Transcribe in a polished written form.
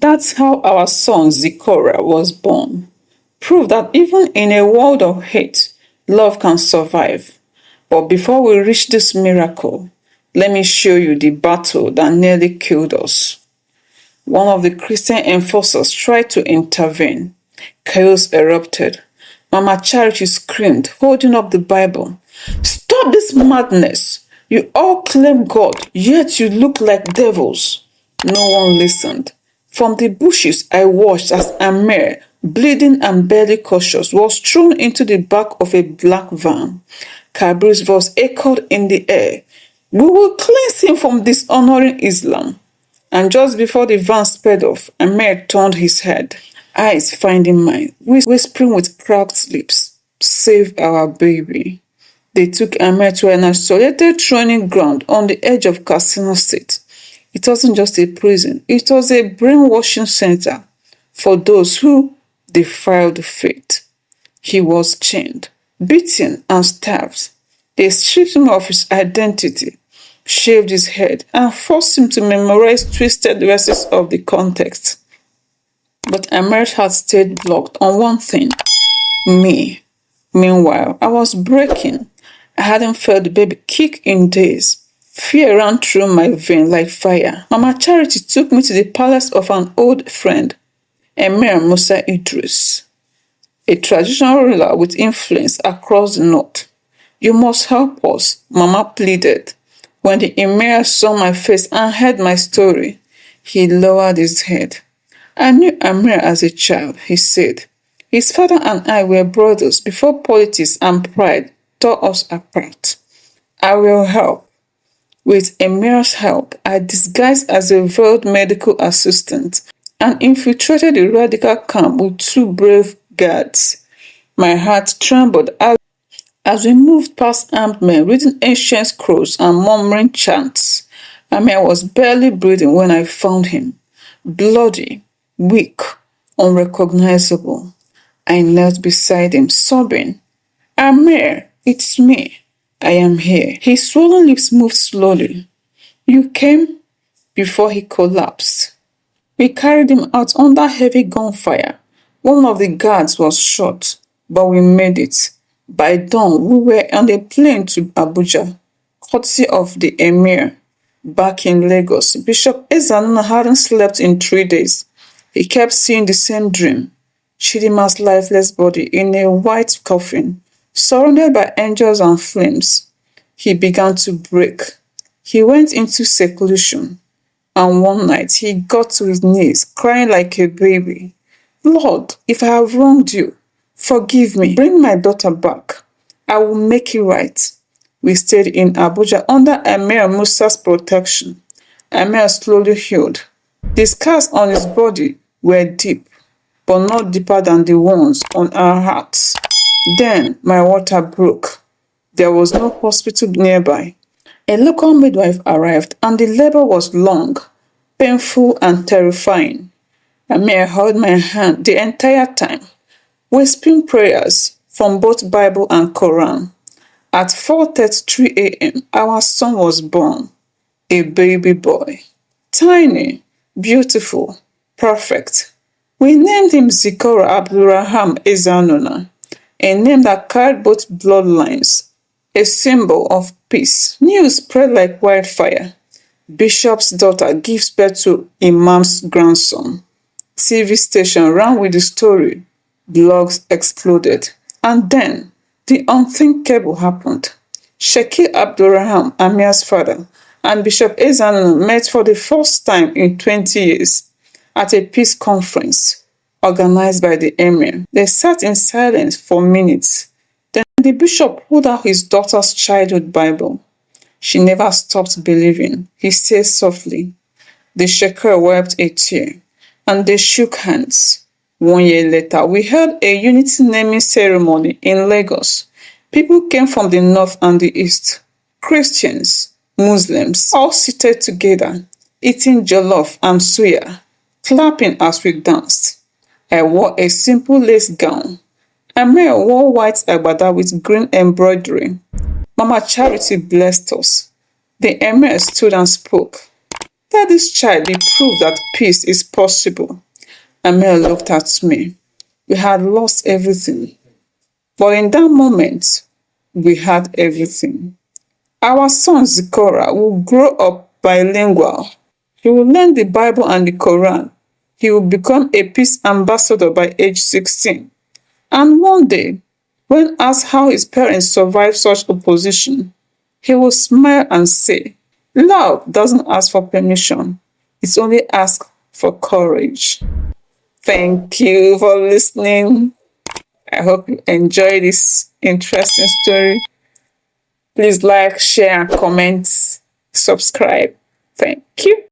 That's how our son Zikora was born. Proof that even in a world of hate, love can survive. But before we reach this miracle, let me show you the battle that nearly killed us. One of the Christian enforcers tried to intervene. Chaos erupted. Mama Charity screamed, holding up the Bible. Stop this madness! You all claim God, yet you look like devils. No one listened. From the bushes, I watched as Amir, bleeding and barely cautious, was thrown into the back of a black van. Kabir's voice echoed in the air. We will cleanse him from dishonoring Islam. And just before the van sped off, Amir turned his head, eyes finding mine, whispering with cracked lips, Save our baby. They took Amir to an isolated training ground on the edge of Katsina State. It wasn't just a prison, it was a brainwashing center for those who defiled faith. He was chained, beaten, and starved. They stripped him of his identity, shaved his head, and forced him to memorize twisted verses of the context. But Amir's heart stayed blocked on one thing, me. Meanwhile, I was breaking. I hadn't felt the baby kick in days. Fear ran through my veins like fire. Mama Charity took me to the palace of an old friend, Emir Musa Idris, a traditional ruler with influence across the north. You must help us, Mama pleaded. When the Emir saw my face and heard my story, he lowered his head. I knew Amir as a child, he said. His father and I were brothers before politics and pride tore us apart. I will help. With Emir's help, I disguised as a veiled medical assistant and infiltrated the radical camp with two brave guards. My heart trembled as we moved past armed men reading ancient scrolls and murmuring chants. Amir was barely breathing when I found him, bloody, weak, unrecognizable. I knelt beside him, sobbing, Amir, it's me. I am here. His swollen lips moved slowly. You came before he collapsed. We carried him out under heavy gunfire. One of the guards was shot, but we made it. By dawn, we were on a plane to Abuja, courtesy of the Emir. Back in Lagos, Bishop Ezanuna hadn't slept in 3 days. He kept seeing the same dream. Chidima's lifeless body in a white coffin, surrounded by angels and flames. He began to break. He went into seclusion. And one night he got to his knees, crying like a baby. Lord, if I have wronged you, forgive me. Bring my daughter back. I will make it right. We stayed in Abuja under Emir Musa's protection. Emir slowly healed. The scars on his body were deep, but not deeper than the wounds on our hearts. Then my water broke. There was no hospital nearby. A local midwife arrived and the labor was long, painful and terrifying. Amir held my hand the entire time, whispering prayers from both Bible and Quran. At 4:33 a.m., our son was born, a baby boy. Tiny, beautiful, perfect. We named him Zikora Abdulraham Ezanuna, a name that carried both bloodlines, a symbol of peace. News spread like wildfire. Bishop's daughter gives birth to Imam's grandson. TV station ran with the story. Blogs exploded. And then, the unthinkable happened. Sheikh Abdulraham, Amir's father, and Bishop Ezanuna met for the first time in 20 years at a peace conference organized by the Emir. They sat in silence for minutes. Then the bishop pulled out his daughter's childhood Bible. She never stopped believing, he said softly. The sheikh wiped a tear, and they shook hands. 1 year later, we held a unity naming ceremony in Lagos. People came from the north and the east. Christians, Muslims, all seated together, eating jollof and suya, clapping as we danced. I wore a simple lace gown. Amir wore white agbada with green embroidery. Mama Charity blessed us. The Emir stood and spoke. That this child be proof that peace is possible. Amel looked at me. We had lost everything. But in that moment, we had everything. Our son Zikora will grow up bilingual. He will learn the Bible and the Quran. He will become a peace ambassador by age 16. And one day, when asked how his parents survived such opposition, he will smile and say, love doesn't ask for permission. It only asks for courage. Thank you for listening. I hope you enjoyed this interesting story. Please like, share, and comment, subscribe. Thank you.